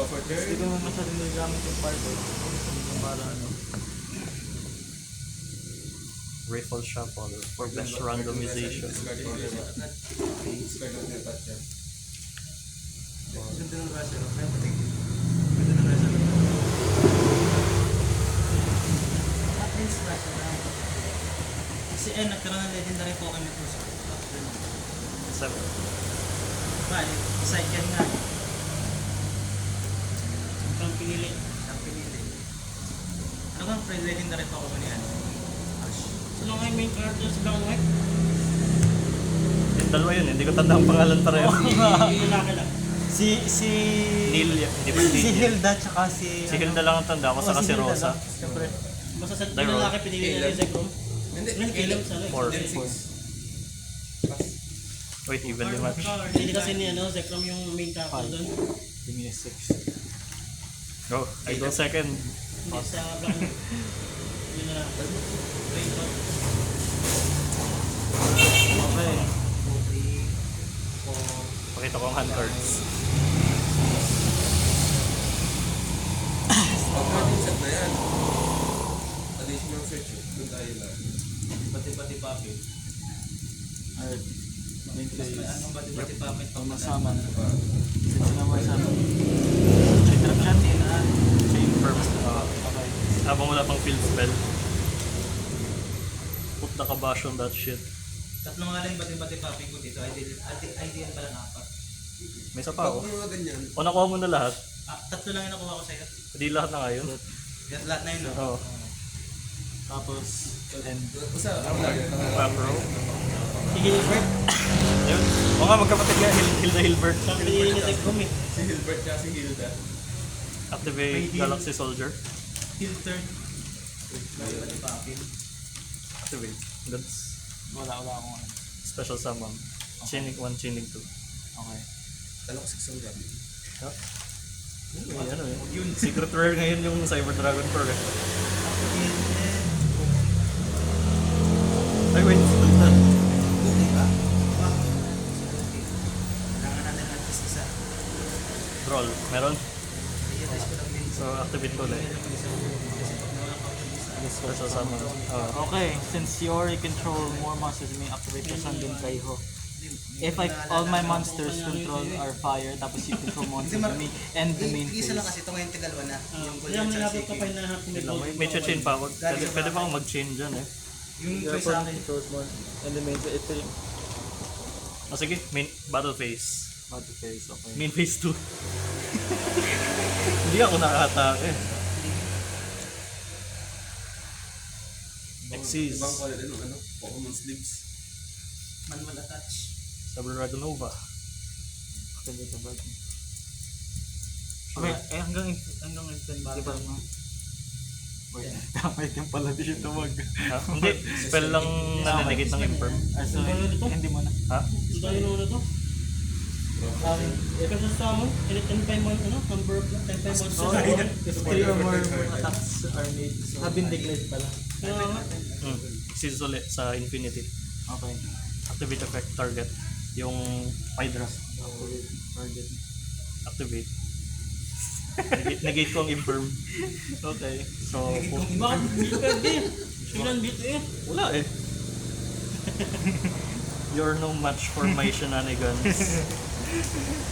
for turn. Hindi ko naman masyadong nagagamit yung fireball. Para ano. Rifle shuffle for best randomization. Discard natin yung touch yan. Ganda ng Russell. Kaya pating. Ganda ng Russell. At least Russell na. Si N nagkaroon ng legendary Pokemon ito sa top 7. Bali, side yan nga. Ang pinili. Ang pinili. Ano kang friend legendary Pokemon ni N? Ash. Sino nga yung main character sa Black and White? Yung dalawa yun, hindi ko tanda ang pangalan pareho. Yung lalaki lang. Si Neil, hindi ba si Neil? Hilda tsaka si Si Hilda lang ang tanda ko, saka si si Hilda Rosa. lang. Siyempre. Basta sa Dai yung roll. lalaki pinili nila yung Zekrom. Hindi, Caleb sa like. 4. Wait, evenly match. Hindi kasi ni ano, Zekrom yung main character doon. Tingin 6. Go, I go second. Hindi sa Black and White. Yun na lang. Rainbow. Okay. 3, 4. Pakita ko ang hand cards. Pag-carding set na yan. Additional search. Doon tayo lang. Bati-bati papit. Alright. Main phase. Anong bati-bati papit? Pamasaman. Since naman sa Introduction in Chain first. okay. Habang wala pang field spell. Put the kabash on that shit. Tatlo nga lang bati-bati papit ko dito. Ideal pala na apat. May isa pa Pag ako. mga ganyan, O nakuha mo na lahat. Tatlo lang yung nakuha ko sa'yo. Hindi lahat na ngayon. Lahat na yun. no? Oo. Tapos, and basta ako lang yan. Back row. Sige, Hilbert. Ayun. O nga, magkapatid nga. Hilda Hilbert. Siya pinili ni Zekrom eh. Si Hilbert niya, si Hilda. Activate Galaxy Soldier. Hill turn. Bati-bati papit. Activate. That's Wala akong ano. special summon. Chaining 1, chaining 2. Okay. Alam ko 6 ang gabi. May ano eh. Secret rare ngayon yung Cyber Dragon Pearl eh. Ay wait, split na. Okay ba? Kailangan natin at least isa. Roll. Meron? I-adjust ko lang din. So activate ko ulit. Kasi pag nawala ka ako isa. Special summon. Okay, since you already control more monsters, may activate your Sunbeam Kaiho. If all my monsters control are fire, tapos you control monsters with me, and the main Isa phase. lang kasi ito ngayon tigalwa na. Yung Kaya may nabot ka pa yung nahanap Wait ni lang, Gold. may chain pa ako. Pwede pa akong mag-chain dyan eh. Yung Your choice sa opponent akin. controls more, and the main phase. Ito yung O sige, main battle phase. battle phase, okay. Main phase 2. Hindi ako nakakatake. Exceeds. Ibang call din, ano? Pokemon sleeves. Manual attach. Cyber Dragon Nova. Activate the button. Okay, hanggang infinity ba lang? Wait, wait yung pala di siya tawag. Ha? Hindi, spell lang naninigit ng imperm. So, hindi mo na. Ha? Ang tayo na to. Kasi sa mo, anytime mo, ano, number of time monsters. Oh, if 3 or more attacks are made, have been declared pala. Kaya nga. Exceeds ulit sa Infinity. Okay. Activate effect target. Yung Hydra. Target. Activate. Negate ko ang imperm. Okay. So, Bakit beat ka din? Silan beat eh. wala eh. You're no match for my shenanigans.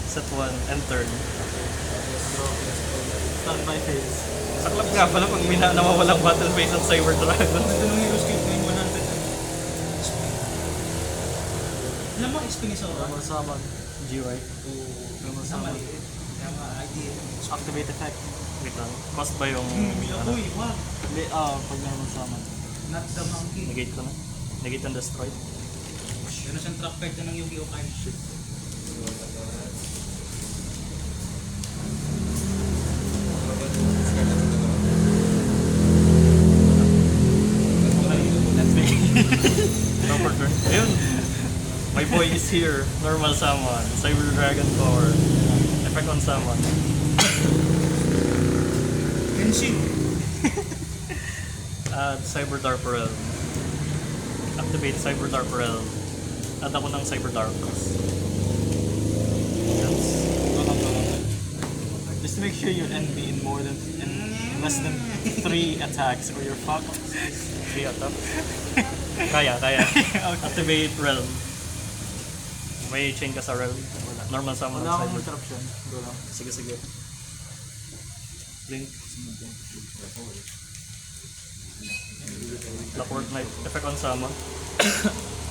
Set 1 and turn. Standby phase. Saklap nga pala pag nawawalang battle phase ng Cyber Dragon. Ito nung hero skill ko yung 100. Alam mo, XP ni Sora? Normal summon. GY. Normal Sa summon. maliit. Kaya nga, ideal. Activate effect. Wait lang. Cost ba yung... ano? Uy, wag. Hindi, pag normal summon. Not the monkey. Negate ko na. Negate and destroy. Meron siyang trap card na ng Yu-Gi-Oh! card. Discard natin ito. Let's begin. Proper turn. Ayun. My boy is here. Normal summon. Cyber Dragon Power. Effect on summon. Henshin! Add Cyber Dark Realm. Activate Cyber Dark Realm. Add ako ng Cyber Dark. Yes. Just make sure you end me in less than 3 attacks or you're fucked. 3 attack. Kaya. Activate realm. May chain ka sa realm. Normal summon Wala ng akong cyber. interruption. Go lang. Sige. Blink. Clockwork Knight. Effect on summon.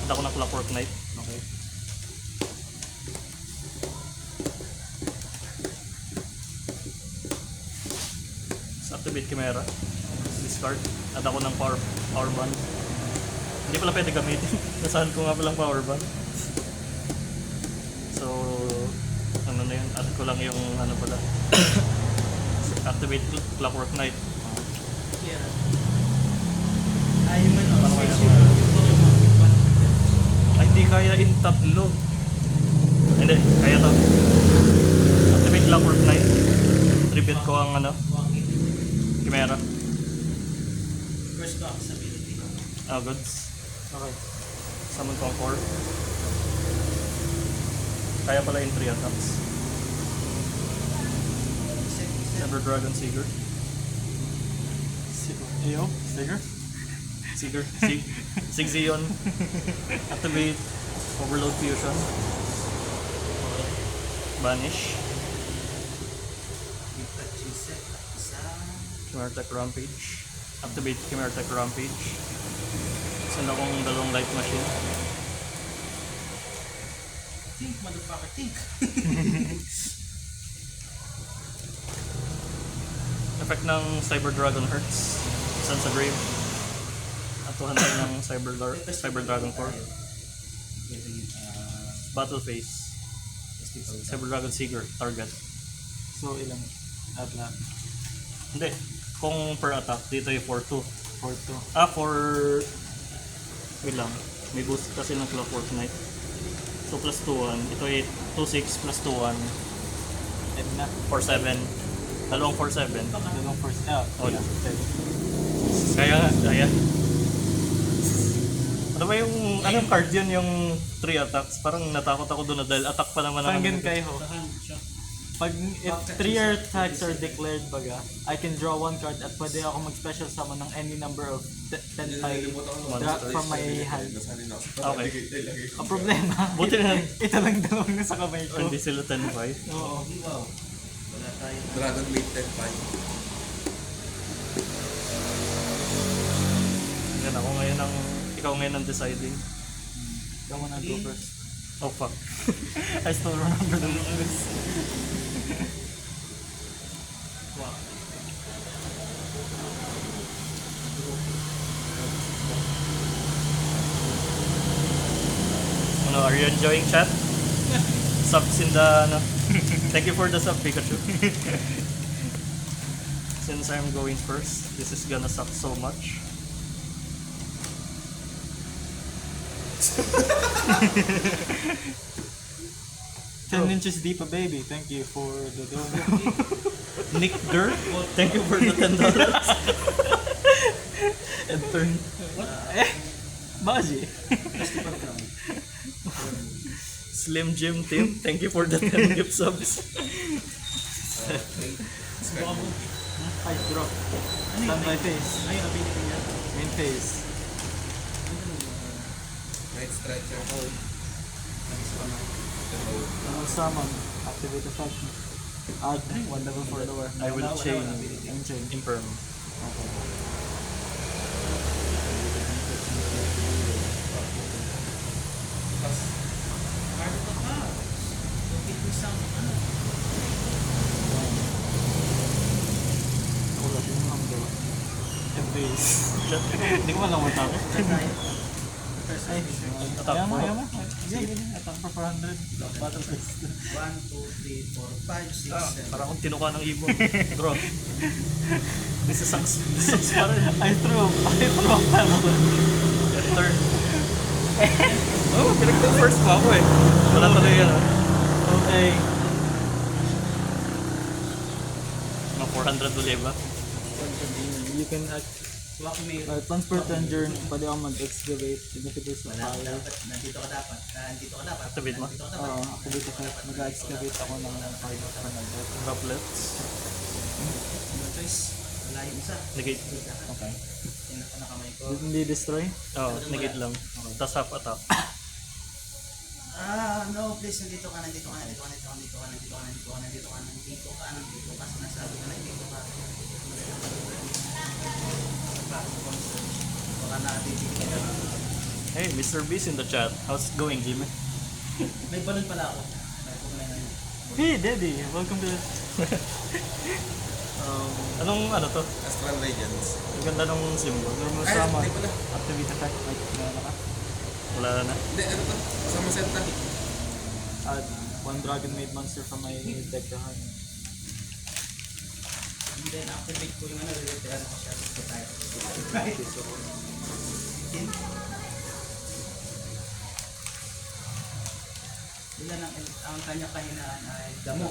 Punta ko ng Clockwork Knight. Okay. So, activate Chimera. Discard. Add ako ng power band. Hindi pala pwede gamitin. Nasahan ko nga palang power band. So, ano na yun? Add ko lang yung ano pala. Activate Clockwork Knight. Yeah. Yung ano, Paano kaya? switch yung Pokemon with one of them. Ay, hindi kaya in tatlo. Hindi, kaya to. Activate Clockwork Knight. Tribute ko ang ano, Walking. Chimera. First to access ability. Goods. Okay. Summon ko ang 4. Kaya pala in 3 attacks. Cyber Dragon Seeger. Ayo, Sticker? Sigzeon. Activate Overload Fusion. Banish. Chimera Tech Rampage. Activate Chimera Tech Rampage. Send akong 2 Light Machine. Think, motherfucker, think. Effect ng Cyber Dragon Hurts. Send sa grave. At 200 ng Cyber Dragon Core. Battle Phase. Cyber Dragon Seeger. Target. So, ilang lahat? Hindi. Kung per attack, dito yung 4-2. 4-2. For... Wait lang. May boost kasi ng Clockwork Knight. So plus 2-1. Ito ay 2-6 plus 2-1. And na. 4-7. Dalawang 4-7. Dalawang first. Oh, yeah. Kaya. Ano ba yung... Anong card yun yung 3 attacks? Parang natakot ako doon na dahil attack pa naman Fangen Kaiho. Tahan siya. If 3 attacks are declared baga, I can draw 1 card at pwede ako mag-special summon ng any number of 10 from my hand. Okay. Ang problema, Buti na ito lang dalawang nasa kamay ko. hindi sila 10-5. Oo. Wow. Wala tayo. Dragon Maid 10-5. Yan ako ngayon ang... Ikaw ngayon ang deciding. Ikaw muna go first. Oh fuck. I still remember the numbers. Wow. Ano, are you enjoying chat? Subs in the... Ano? Thank you for the sub, Pikachu. Since I'm going first, this is gonna suck so much. 10 inches deep, baby. Thank you for the donut. Nick Dirt, thank you for the $10. And turn. Baji. Slim Jim Tim, thank you for the 10 gift subs. Fight drop. Stand by face. Ayun, ability niya. Main face. Night Stretcher. Summon. Activate effect. Add 1 level for lower. I will chain I'm chain. Imperm. Okay. Card to pa. So, give me some, ano. Wala yung humble. Face. Hindi ko malang matapos. Card tayo. Ay, Attack ayaw mo, po. ayaw mo. Sige, attack for 400. Battle face. 1, 2, 3, 4, 5, 6, 7. Parang kung tinuka ng ibon. Draw. This sucks pa rin. I threw a panel. Turn. Oh, pinag first pa ako eh. Wala tuloy yan ah. Okay. Mga 400 ulit ba? You can Tuwaki may... Once per turn journey, pwede ako mag-excavate if it is a Wala, fire. dapat, nandito ka dapat. Nandito ka dapat. Activate mo? Nandito ka dapat. Activate effect, mag-excavate ako ng fire for nag-death. Droplets. No choice. Wala yung isa. Negate. Okay. Tingnan ko na kamay ko. Hindi destroy? Oh, negate lang. Tapos half attack. No, please, nandito ka. Sinasabi ko na nandito ka. Baka natitikin ka. Hey, Mr. Beast in the chat. How's it going, Jimmy? May balon pala ako. Hey, Daddy! Welcome to... Anong ano to? Astral Legends. Ang ganda ng symbol. Normal Ay, summon. hindi pala. Activate effect. Like, meron ka. Wala na. Hindi, ano to? Kasama senta. Add one Dragon Maid monster from my deck to hand. And then, activate ko yung ano, re-repair ko siya sa tayo. Ilan ang kanya kahinaan ay damo.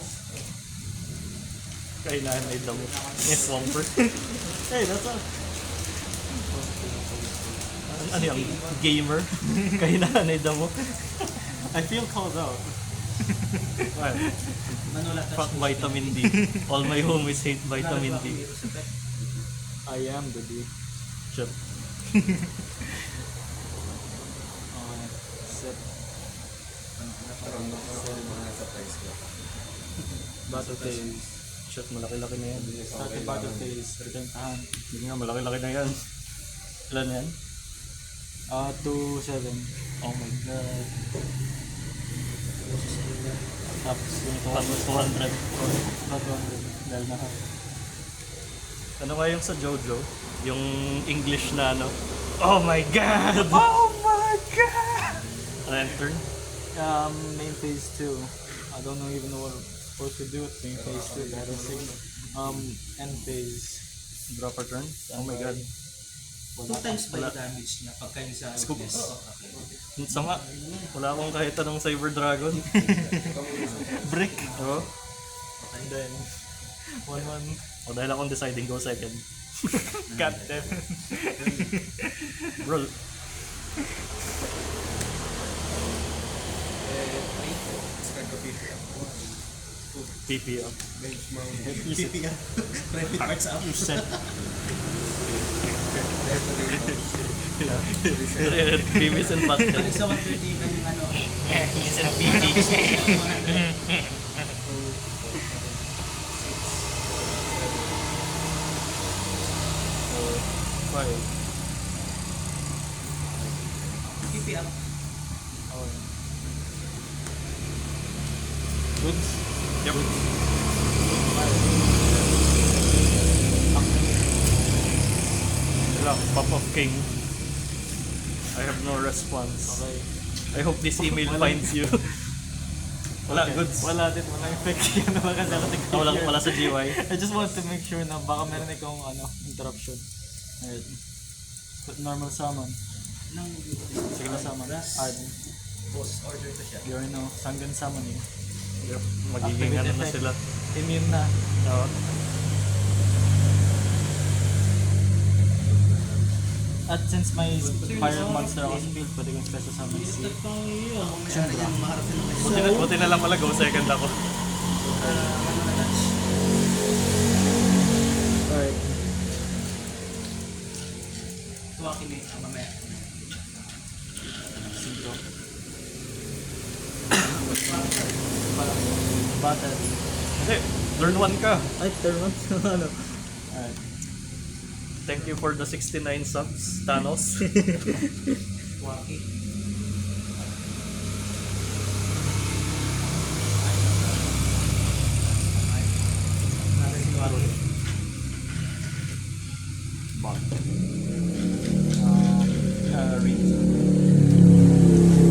Kainahan ay damo. Yes, Swamper. Hey, that's all. Ano yung gamer? Kainahan ay damo. I feel called out. Well, Manulat na fuck vitamin D. All my homies hate vitamin D. I am the D. Shit. Okay. Set. Parang mga surprise ko. Battle phase. Shit, malaki-laki na yan. Start the battle phase. Return to hand. Hindi nga, malaki-laki na yan. Ilan yan? 2-7. Oh my god. Tapos yung Tapos 200. Not 200. Dahil na ha. Ano nga yung sa Jojo? Yung English na ano? Oh my god! Oh my god! Lantern? Main phase 2. I don't even know what I'm supposed to do with main phase 2. Battle 6. End phase. Drop a turn? Oh my god. 2 times ba yung damage niya pagka yung sa Scoop. weakness? Ang sama. Wala akong kahit anong Cyber Dragon. Brick. Oo. And then 1-1. O dahil akong deciding go second. God damn. Bro, Discard ko PP. PP up. Benchmark. Private parts up. Set. Reset. Previous and back. Balik sa 130 kanyang ano. Five. PP up. Goods. Yep. Wala, Pop of King. I have no response. Okay. I hope this email finds you. Wala, Okay. goods. Wala din. Wala effect. Yan naman kasi ako Wala sa GY. I just want to make sure na baka meron ikong interruption. Alright. Normal summon. Nang Sige na summon. Add. boss order ko siya. You're Sangan summoning. Yep. Magiging ano na sila. Immune na. Oo. At since my fire monster ako sa field, pwede kong special summon si Chumbra. Buti na lang pala go second ako. Alright. Tuwaki may mamaya. Siguro. Battle. Kasi, turn 1 ka. Ay, turn 1. Ano? Alright. Thank you for the 69 subs, Thanos. Tuwaki. Bug. Read.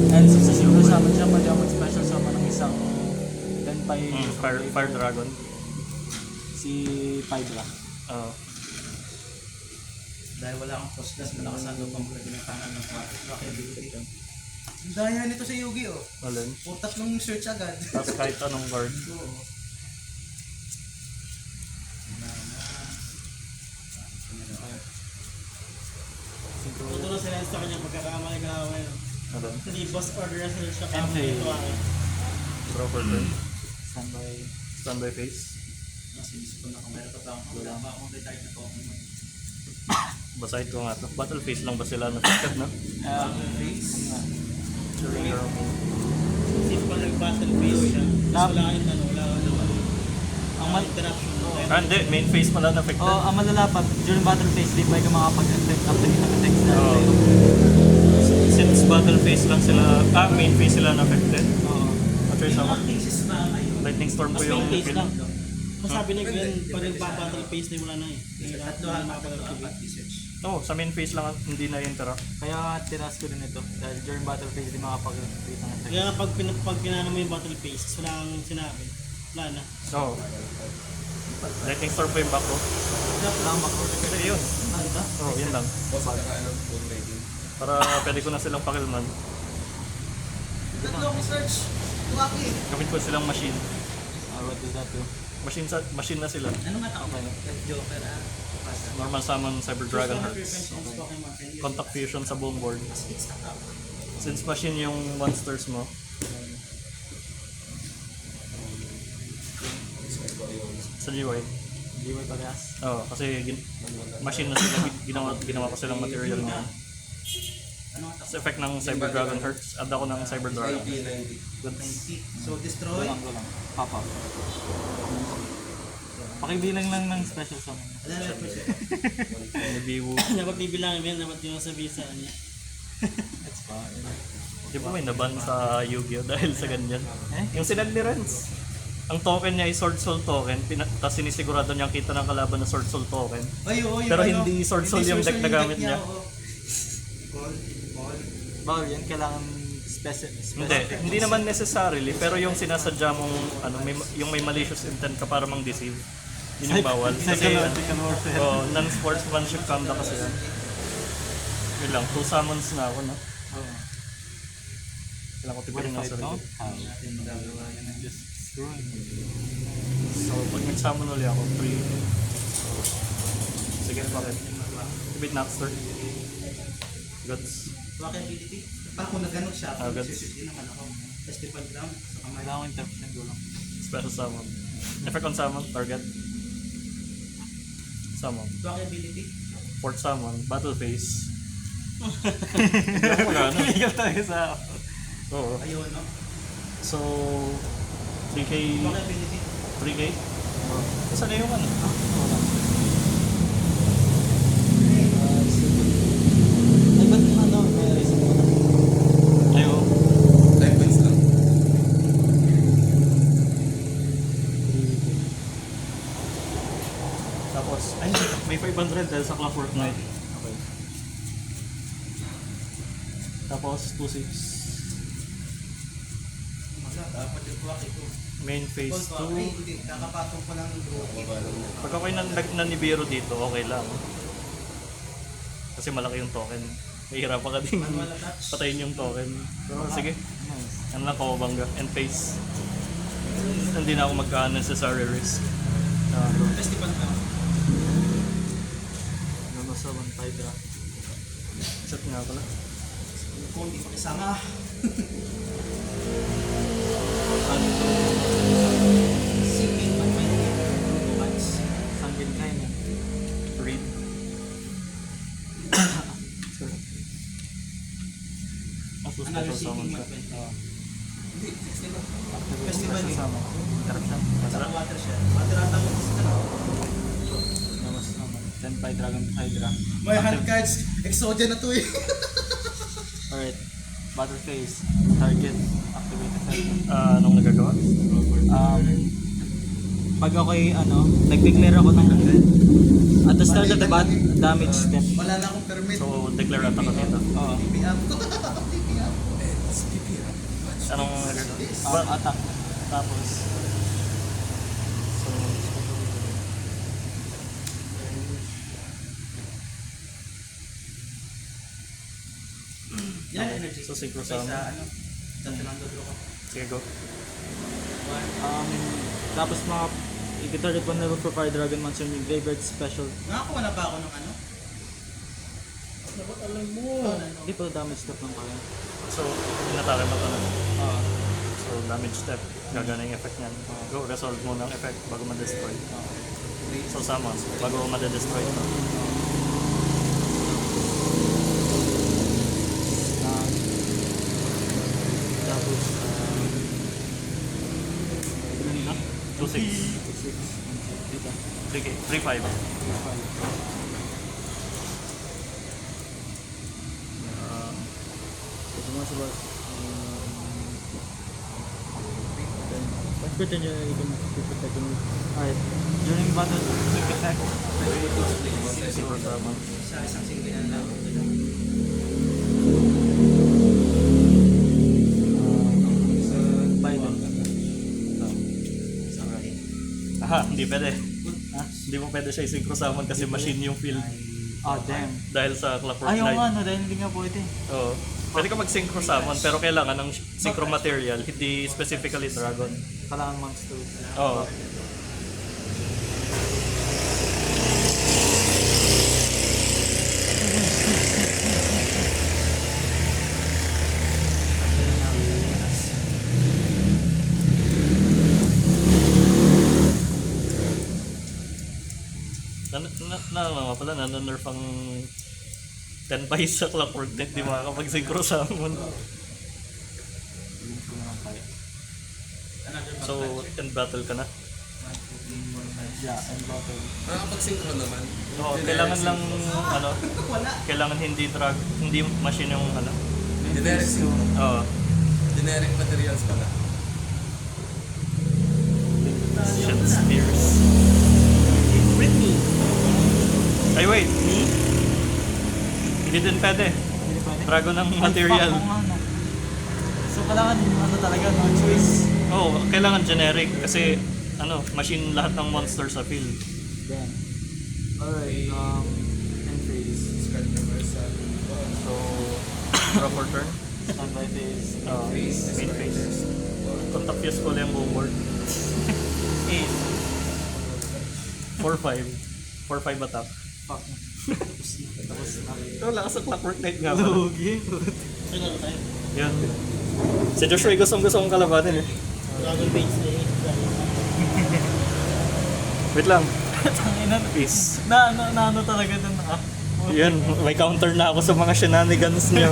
And since super summon siya, pwede ako mag-special summon ng isang Tenpai Fire Dragon. si Pybra. Dahil wala akong post-gas, malakas ang lupang ko na ginatangan ng Tuwaki ability. Ang daya nito sa Yu-Gi-Oh! Alin? Puro tatlong search agad. Tapos kahit anong guard. Oo. sa kanya pagkakamali kahapon. Ano? Hindi boss order na sila siya And kamali ito akin. Draw for turn. Standby. Standby phase. Sinisipon ako. Meron pa akong wala pa akong retired na Pokemon. Basahin ko nga to. Battle phase lang ba sila na-affected, no? Face. During your own. Since pa nag-battle phase siya, Tap. wala kang ano, wala kang naman. Ang mal Interaction. Ah, hindi. Main phase pala na-affected. oh, ang malala pa, during battle phase, di pa ka makapag-activate ng attacks na Oo. Since battle phase lang sila, main phase sila na-affected. Oo. At-try sa Cases ba ngayon? lightning storm ko Mas yung main phase kill. lang. Masabi na Glenn, pag nagpa-battle phase na wala na eh. Tatlo Wala ang na makapag-activate. research. Oo, sa main phase lang hindi na-interact. Kaya nga, tinas ko din ito. Dahil during battle phase, di makapag-activate ng attacks. Kaya pag pinano mo yung battle phase, wala kang sinabi. Wala na. Oo. Lightning storm pa yung back ko. Lang makro. Pero yun. Oo, yun lang. Boss, saka ano, full rating. Para pwede ko na silang pakilman. Tatlo akong search. Tuwaki. Gamit ko silang machine. I will do that too. Machine na sila. Ano nga tao? Joker ah. Pasa. Normal summon Cyber Dragon Hearts. Preference Pokemon. Contact fusion sa buong board. It's a tao. Since machine yung monsters mo, sa GY. Di ba parehas? Oo, kasi machine na sila, ginawa ko silang material niya. Ano nga tao? Sa effect ng Cyber Dragon Hearts, add ako ng Cyber Dragon. 90. Goods. 90. So destroy. Gulang. Pop up. Pakibilang lang ng special summon. Ano na po siya? Nibiwu. Dapat bibilangin mo yan, dapat yung sabihin sa kanya. That's fine. Di ba may naban sa Yu-Gi-Oh dahil sa ganyan? Eh? Yung sinad ni Renz. Ang token niya ay Sword Soul token, tapos sinisigurado niyang kita ng kalaban na Sword Soul token. Ay, oo, yung Pero ano, hindi Sword Soul yung deck na gamit niya. oo. Call. Bawal yan, kailangan Hindi naman necessarily, pero yung sinasadya mong ano, yung may malicious intent ka para mang-deceive. Yun yung bawal. Kasi Psychological warfare. non-sportsmanship kanda kasi yan. Yun lang, 2 summons na ako, no? Oo. Kailangan ko What tipirin if ng I sarili. don't have natin magagawa yan and just screw it? So, pag nag-summon ulit ako, 3. Sige, bakit? Tibit Napster. Goods. Tuwaki ability. Parang kung nagano siya, Ah, kung good. susunod naman ako. Festival ground. Sa kamay. Kailangan ko interruption gulang. Special summon. Effect on summon, target. Summon. Tuwaki ability. Fourth summon, battle phase. Hindi ako magano. Ikaw tayo sa... Oo. Ayun, no? So, 3K, Tuwaki ability. 3K? Saan na yung ano? Ay, ba't ano? May reason mo na? Ayo. 5 points lang. Tapos, ay, may 500 dahil sa Clock Fortnite. Okay. Tapos, 2-6. Wala, dapat yung tuwaki ko. Main phase Call, ay, 2. hindi. Kakapatong ko ng rookie. Pag ako'y nanibiro dito, okay lang. Kasi malaki yung token. Mahirapan ka din Manual attach. patayin yung token. Pero sige, Nice. ano lang ako bangga. End phase. Hindi na ako magka-necessary risk. Festival ground. Ano sa 1-5 ra? Set nga pala. Kung hindi pa kasama. Seeking my mind. Sanggin kayo niya. Read. Ako Another special summon seeking siya. my mind. Oo. Hindi, 60 lang. Festival Special eh. summon. Interruption. Saka watershed. Waterata mo sa Namas naman. 10-5 Dragon Hydra. may hand cards. Exodia na to eh. Alright. Battle phase. Target. Activate effect. Anong nagagawa? Pag ako'y nag-declare ako ng at the start of the damage step. Wala na akong permit. So, declare attack ka dito. Oo. TP up. TP up. Anong nagagawa? Attack. Tapos, So, Yan ang energy. So, synchro Sa summon. sa Fernando ko. Sige, go. tapos i-target one level for Fire Dragon Monster in your graveyard special. Nakakuha na ba ako ng ano? Hindi pala damage step ng kaya. So, inatake mo to na. Ah, So, damage step. Gagana yung effect niyan. Go, resolve mo ng effect bago ma-destroy. So, summon. Bago ma-destroy ito. tapos, 2-6. 6. Dito. 3K. 3-5. Ito mga sabas. Pag niya, you can protect him. Alright. During battle, quick effect. Super summon. Sa isang single na lang. Biden. Aha, hindi pwede. Hindi mo pwede siya i-synchro summon kasi machine yung field. Ah, damn. Dahil sa Clockwork Ayaw Knight. nga, no, dahil hindi nga pwede. Oo. Pwede ka mag-synchro summon pero kailangan ng synchro material, hindi specifically dragon. Kailangan monster. Oo. Ano pala, nanonerf ang 10 buys sa Clockwork Knight, di makakapag-synchro summon. So, end battle ka na. Yeah, and battle. Nakakapag-synchro naman. Oo, kailangan lang, ano, kailangan hindi machine yung, ano. Generic synchro. Oo. Generic materials pala. Shit, spears. Ay, wait. Hindi din pwede. Hindi pwede. Dragon ng Ay, material. fuck, oo nga, no. So, kailangan ano talaga, no choice. Oo, kailangan generic kasi, ano, machine lahat ng monster sa field. Then, alright, end phase. Discard number sa So, draw for turn. Standby phase. Main phase. Contact fuse ko lang yung buong board. 8. 4-5. 4-5 attack. Fuck. Tapos na. Ito, lakas sa Clockwork Knight nga pala. Lugi. Ano tayo? Yun. Si Joshua, gusto kong kalabanin eh. Dragon Page na yun. Wait lang. Tanginan. Peace. Na ano talaga dun, ah. Yun, may counter na ako sa mga shenanigans niyo.